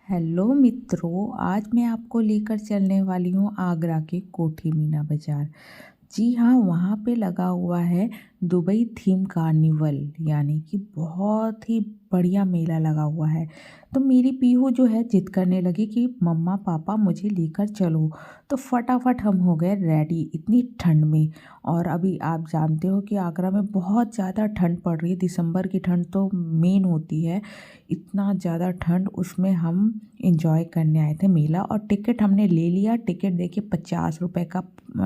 Hello मित्रों, आज मैं आपको लेकर चलने वाली हूँ आगरा के कोठी मीना बाज़ार। जी हाँ, वहाँ पे लगा हुआ है दुबई थीम कार्निवल, यानी कि बहुत ही बढ़िया मेला लगा हुआ है। तो मेरी पीहू जो है जिद करने लगी कि मम्मा पापा मुझे लेकर चलो। तो फटाफट हम हो गए रेडी इतनी ठंड में। और अभी आप जानते हो कि आगरा में बहुत ज़्यादा ठंड पड़ रही है। दिसंबर की ठंड तो मेन होती है। इतना ज़्यादा ठंड, उसमें हम इंजॉय करने आए थे मेला। और टिकट हमने ले लिया। टिकट देखिए 50 रुपये का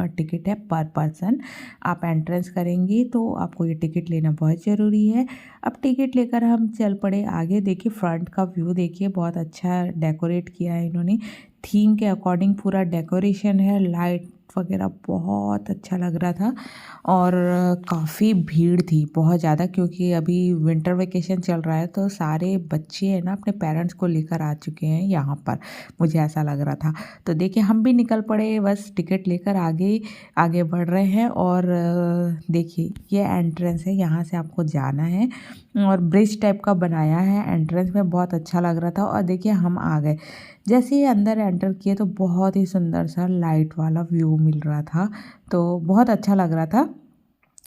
टिकट है पर पर्सन। आप एंट्रेंस करेंगे तो आपको ये टिकट लेना बहुत ज़रूरी है। अब टिकट लेकर हम चल पड़े आगे। देखिए फ्रंट का व्यू देखिए, बहुत अच्छा डेकोरेट किया है इन्होंने। थीम के अकॉर्डिंग पूरा डेकोरेशन है, लाइट वगैरह बहुत अच्छा लग रहा था। और काफ़ी भीड़ थी बहुत ज़्यादा, क्योंकि अभी विंटर वेकेशन चल रहा है तो सारे बच्चे हैं ना अपने पेरेंट्स को लेकर आ चुके हैं यहाँ पर, मुझे ऐसा लग रहा था। तो देखिए हम भी निकल पड़े, बस टिकट लेकर आगे आगे बढ़ रहे हैं। और देखिए ये एंट्रेंस है, यहाँ से आपको जाना है। और ब्रिज टाइप का बनाया है, एंट्रेंस में बहुत अच्छा लग रहा था। और देखिए हम आ गए। जैसे ही अंदर एंटर किए तो बहुत ही सुंदर सा लाइट वाला व्यू मिल रहा था। तो बहुत अच्छा लग रहा था,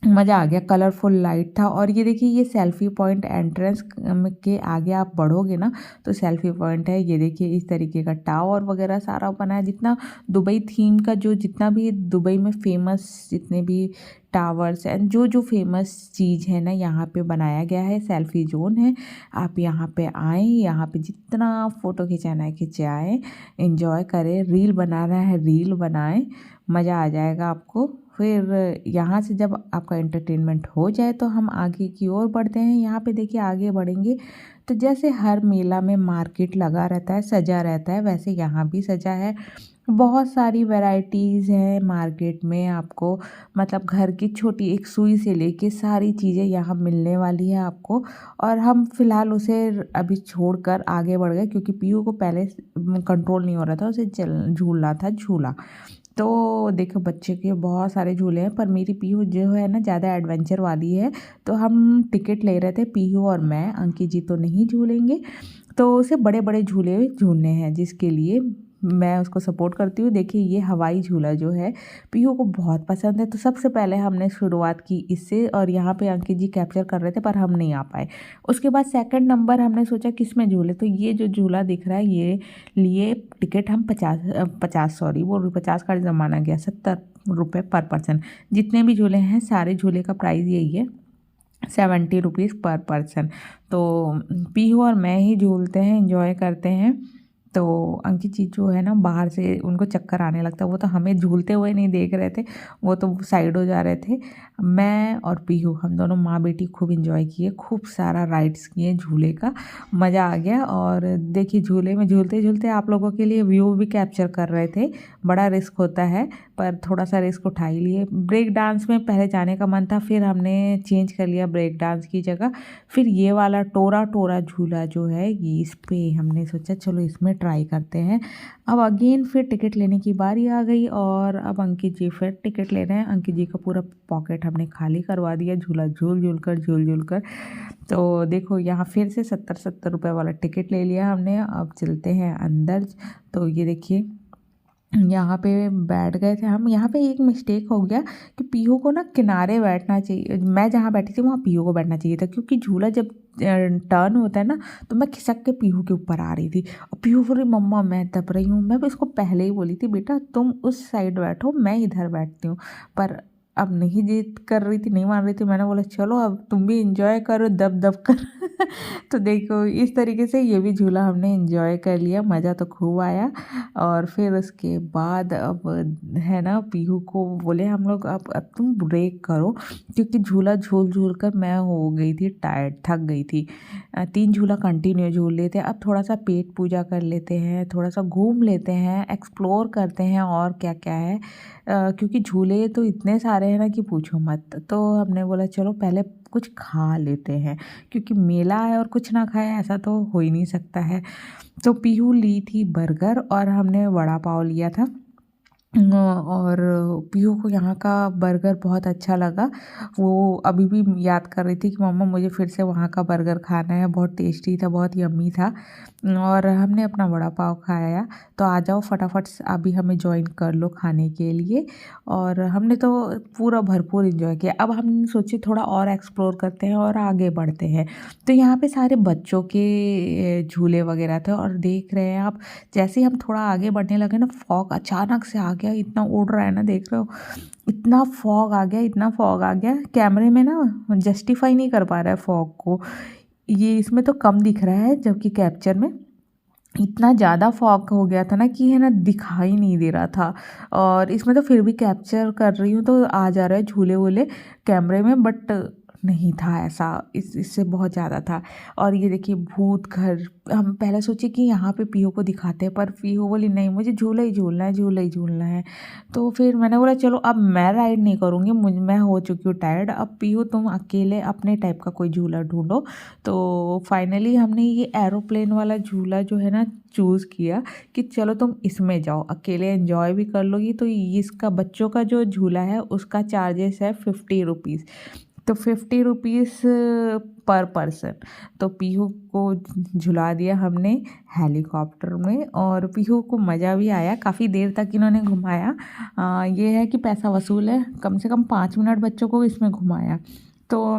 मज़ा आ गया। कलरफुल लाइट था। और ये देखिए ये सेल्फ़ी पॉइंट, एंट्रेंस के आगे आप बढ़ोगे ना तो सेल्फ़ी पॉइंट है। ये देखिए इस तरीके का टावर वगैरह सारा बना है। जितना दुबई थीम का जो जितना भी दुबई में फेमस जितने भी टावर्स एंड जो जो फेमस चीज़ है ना, यहाँ पे बनाया गया है। सेल्फ़ी जोन है, आप यहाँ पे आएँ, यहाँ पे जितना फ़ोटो खिंचाना है खिंचाएँ, एंजॉय करें। रील बनाना है रील बनाएं, मज़ा आ जाएगा आपको। फिर यहाँ से जब आपका एंटरटेनमेंट हो जाए तो हम आगे की ओर बढ़ते हैं। यहाँ पे देखिए आगे बढ़ेंगे तो जैसे हर मेला में मार्केट लगा रहता है, सजा रहता है, वैसे यहाँ भी सजा है। बहुत सारी वैरायटीज़ हैं मार्केट में आपको, मतलब घर की छोटी एक सुई से लेके सारी चीज़ें यहाँ मिलने वाली है आपको। और हम फ़िलहाल उसे अभी छोड़कर आगे बढ़ गए, क्योंकि पीयू को पहले कंट्रोल नहीं हो रहा था, उसे चल झूलना था झूला। तो देखो बच्चे के बहुत सारे झूले हैं, पर मेरी पीहू जो है ना ज़्यादा एडवेंचर वाली है। तो हम टिकट ले रहे थे पीहू और मैं, अंकित जी तो नहीं झूलेंगे। तो उसे बड़े बड़े झूले झूलने हैं, जिसके लिए मैं उसको सपोर्ट करती हूँ। देखिए ये हवाई झूला जो है पीहू को बहुत पसंद है। तो सबसे पहले हमने शुरुआत की इससे, और यहाँ पे अंकित जी कैप्चर कर रहे थे पर हम नहीं आ पाए। उसके बाद सेकंड नंबर हमने सोचा किस में झूले, तो ये जो झूला दिख रहा है ये लिए टिकट हम 50 सॉरी वो 50 का ज़माना गया, 70 रुपये पर पर्सन। जितने भी झूले हैं सारे झूले का प्राइस यही है, 70 रुपीज़ पर पर्सन। तो पीहू और मैं ही झूलते हैं, इंजॉय करते हैं। तो अंकित जी जो है ना बाहर से उनको चक्कर आने लगता है, वो तो हमें झूलते हुए नहीं देख रहे थे, वो तो साइड हो जा रहे थे। मैं और पीहू हम दोनों माँ बेटी खूब इंजॉय किए, खूब सारा राइड्स किए, झूले का मज़ा आ गया। और देखिए झूले में झूलते झूलते आप लोगों के लिए व्यू भी कैप्चर कर रहे थे। बड़ा रिस्क होता है पर थोड़ा सा रिस्क उठा ही लिए। ब्रेक डांस में पहले जाने का मन था, फिर हमने चेंज कर लिया ब्रेक डांस की जगह। फिर ये वाला टोरा टोरा झूला जो है ये, इस पे हमने सोचा चलो इसमें ट्राई करते हैं। अब अगेन फिर टिकट लेने की बारी आ गई और अब अंकित जी फिर टिकट ले रहे हैं। अंकित जी का पूरा पॉकेट हमने खाली करवा दिया झूला झूल झूल कर। तो देखो यहाँ फिर से 70 रुपये वाला टिकट ले लिया हमने। अब चलते हैं अंदर। तो ये देखिए यहाँ पे बैठ गए थे हम। यहाँ पे एक मिस्टेक हो गया कि पीहू को ना किनारे बैठना चाहिए, मैं जहाँ बैठी थी वहाँ पीहू को बैठना चाहिए था, क्योंकि झूला जब टर्न होता है ना तो मैं खिसक के पीहू के ऊपर आ रही थी। और पीहू बोल रही मम्मा मैं दब रही हूँ। मैं भी इसको पहले ही बोली थी बेटा तुम उस साइड बैठो, मैं इधर बैठती हूँ। पर अब नहीं जिद कर रही थी, नहीं मान रही थी। मैंने बोला चलो अब तुम भी इंजॉय करो दब दब कर। तो देखो इस तरीके से ये भी झूला हमने इंजॉय कर लिया, मज़ा तो खूब आया। और फिर उसके बाद अब है ना पीहू को बोले हम लोग अब तुम ब्रेक करो, क्योंकि झूला झूल झूल कर मैं हो गई थी टायर्ड, थक गई थी। 3 झूला कंटिन्यू झूल लेते हैं, अब थोड़ा सा पेट पूजा कर लेते हैं, थोड़ा सा घूम लेते हैं, एक्सप्लोर करते हैं और क्या क्या है। क्योंकि झूले तो इतने सारे हैं ना कि पूछो मत। तो हमने बोला चलो पहले कुछ खा लेते हैं, क्योंकि मेला है और कुछ ना खाए ऐसा तो हो ही नहीं सकता है। तो पीहू ली थी बर्गर और हमने वड़ा पाव लिया था। और पीहू को यहाँ का बर्गर बहुत अच्छा लगा। वो अभी भी याद कर रही थी कि मम्मा मुझे फिर से वहाँ का बर्गर खाना है, बहुत टेस्टी था, बहुत यम्मी था। और हमने अपना वड़ा पाव खाया। तो आ जाओ फटाफट से अभी हमें ज्वाइन कर लो खाने के लिए। और हमने तो पूरा भरपूर एंजॉय किया। अब हम सोचे थोड़ा और एक्सप्लोर करते हैं और आगे बढ़ते हैं। तो यहाँ पे सारे बच्चों के झूले वगैरह थे और देख रहे हैं आप, जैसे ही हम थोड़ा आगे बढ़ने लगे ना, फॉग अचानक से आ गया, इतना उड़ रहा है ना, देख रहे हो, इतना फॉग आ गया, इतना फॉग आ गया, कैमरे में ना जस्टिफाई नहीं कर पा रहा है फॉग को। ये इसमें तो कम दिख रहा है, जबकि कैप्चर में इतना ज़्यादा फॉग हो गया था ना कि है ना, दिखाई नहीं दे रहा था। और इसमें तो फिर भी कैप्चर कर रही हूँ तो आ जा रहा है झूले वूले कैमरे में, बट नहीं था ऐसा, इससे बहुत ज़्यादा था। और ये देखिए भूत घर, हम पहले सोचे कि यहाँ पे पीहू को दिखाते हैं, पर पीहू बोली नहीं, मुझे झूला ही झूलना है, झूला ही झूलना है। तो फिर मैंने बोला चलो अब मैं राइड नहीं करूँगी, मैं हो चुकी हूँ टायर्ड, अब पीहू तुम अकेले अपने टाइप का कोई झूला ढूंढो। तो फाइनली हमने ये एरोप्लेन वाला झूला जो है ना चूज़ किया कि चलो तुम इसमें जाओ, अकेले एंजॉय भी कर लोगी। तो इसका बच्चों का जो झूला है उसका चार्जेस है 50 रुपीज़। तो 50 रुपीज़ पर पर्सन। तो पीहू को झुला दिया हमने हेलीकॉप्टर में, और पीहू को मज़ा भी आया, काफ़ी देर तक इन्होंने घुमाया। ये है कि पैसा वसूल है, कम से कम 5 मिनट बच्चों को इसमें घुमाया। तो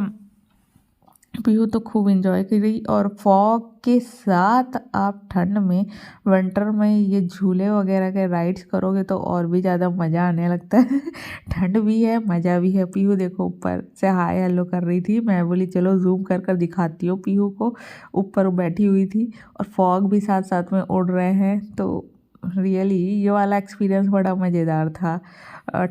पीहू तो खूब एंजॉय की रही। और फॉग के साथ आप ठंड में, विंटर में ये झूले वगैरह के राइड्स करोगे तो और भी ज़्यादा मज़ा आने लगता है। ठंड भी है, मज़ा भी है। पीहू देखो ऊपर से हाय हेलो कर रही थी, मैं बोली चलो जूम कर कर दिखाती हूँ पीहू को, ऊपर बैठी हुई थी और फॉग भी साथ साथ में उड़ रहे हैं। तो रियली ये वाला एक्सपीरियंस बड़ा मज़ेदार था।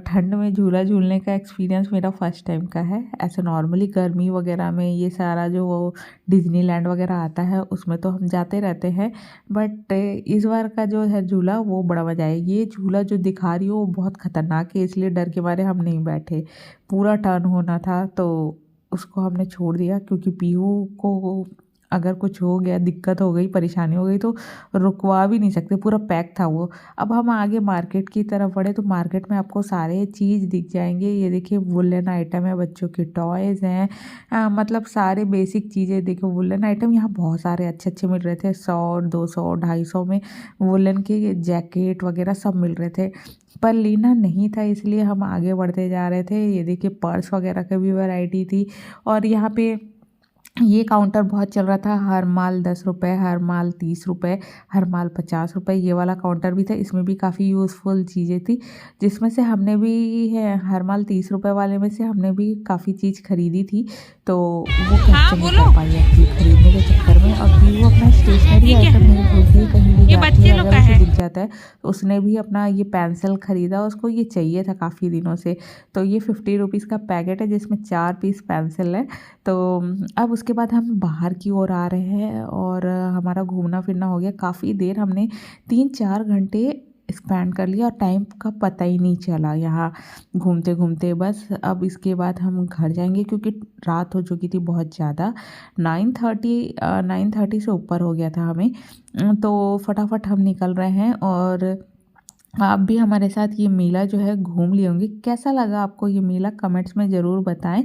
ठंड में झूला झूलने का एक्सपीरियंस मेरा फर्स्ट टाइम का है। ऐसे नॉर्मली गर्मी वगैरह में ये सारा जो वो डिज़नीलैंड वगैरह आता है उसमें तो हम जाते रहते हैं, बट इस बार का जो है झूला वो बड़ा मज़ा आया। ये झूला जो दिखा रही हो वो बहुत ख़तरनाक है, इसलिए डर के मारे हम नहीं बैठे। पूरा टर्न होना था तो उसको हमने छोड़ दिया, क्योंकि पीहू को अगर कुछ हो गया, दिक्कत हो गई, परेशानी हो गई तो रुकवा भी नहीं सकते, पूरा पैक था वो। अब हम आगे मार्केट की तरफ बढ़े तो मार्केट में आपको सारे चीज़ दिख जाएंगे। ये देखिए वुलन आइटम है, बच्चों के टॉयज़ हैं, मतलब सारे बेसिक चीज़ें। देखो वुलन आइटम यहाँ बहुत सारे अच्छे अच्छे मिल रहे थे, 100 200 250 में वुलन के जैकेट वगैरह सब मिल रहे थे। पर लेना नहीं था इसलिए हम आगे बढ़ते जा रहे थे। ये देखिए पर्स वगैरह की भी वैरायटी थी। और यहाँ पे ये काउंटर बहुत चल रहा था, हर माल 10 रुपये, हर माल 30 रुपये, हर माल 50 रुपये, ये वाला काउंटर भी था। इसमें भी काफ़ी यूज़फुल चीज़ें थी, जिसमें से हमने भी है हर माल 30 रुपये वाले में से हमने भी काफ़ी चीज़ खरीदी थी। तो वो कैप्चर नहीं कर पाई एक्चुअली खरीदने के चक्कर में। और फिर वो अपना स्टेशनरी आइटम नहीं भूलती है, कहीं भी जाती है अगर उसे दिख जाता है तो उसने भी अपना ये पेंसिल ख़रीदा, उसको ये चाहिए था काफ़ी दिनों से। तो ये 50 रुपीज़ का पैकेट है जिसमें 4 पीस पेंसिल है। तो अब उसके बाद हम बाहर की ओर आ रहे हैं और हमारा घूमना फिरना हो गया। काफ़ी देर हमने 3 4 घंटे स्पेंड कर लिया और टाइम का पता ही नहीं चला यहाँ घूमते घूमते। बस अब इसके बाद हम घर जाएंगे क्योंकि रात हो चुकी थी बहुत ज़्यादा। 9:30 से ऊपर हो गया था हमें। तो फटाफट हम निकल रहे हैं। और आप भी हमारे साथ ये मेला जो है घूम लिए होंगे। कैसा लगा आपको ये मेला कमेंट्स में ज़रूर बताएं,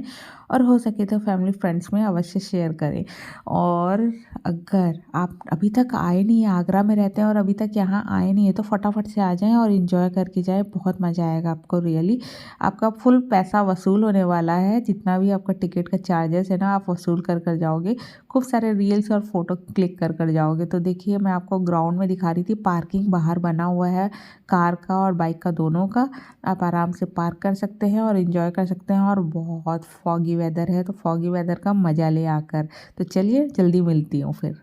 और हो सके तो फैमिली फ्रेंड्स में अवश्य शेयर करें। और अगर आप अभी तक आए नहीं हैं, आगरा में रहते हैं और अभी तक यहाँ आए नहीं है, तो फटाफट से आ जाएं और इन्जॉय करके जाएं। बहुत मज़ा आएगा आपको रियली। आपका फुल पैसा वसूल होने वाला है, जितना भी आपका टिकट का चार्जेस है ना, आप वसूल कर कर जाओगे। खूब सारे रील्स और फोटो क्लिक कर कर जाओगे। तो देखिए मैं आपको ग्राउंड में दिखा रही थी, पार्किंग बाहर बना हुआ है कार का और बाइक का दोनों का। आप आराम से पार्क कर सकते हैं और एंजॉय कर सकते हैं। और बहुत फॉगी वेदर है, तो फॉगी वेदर का मज़ा ले आकर। तो चलिए जल्दी मिलती हूँ फिर।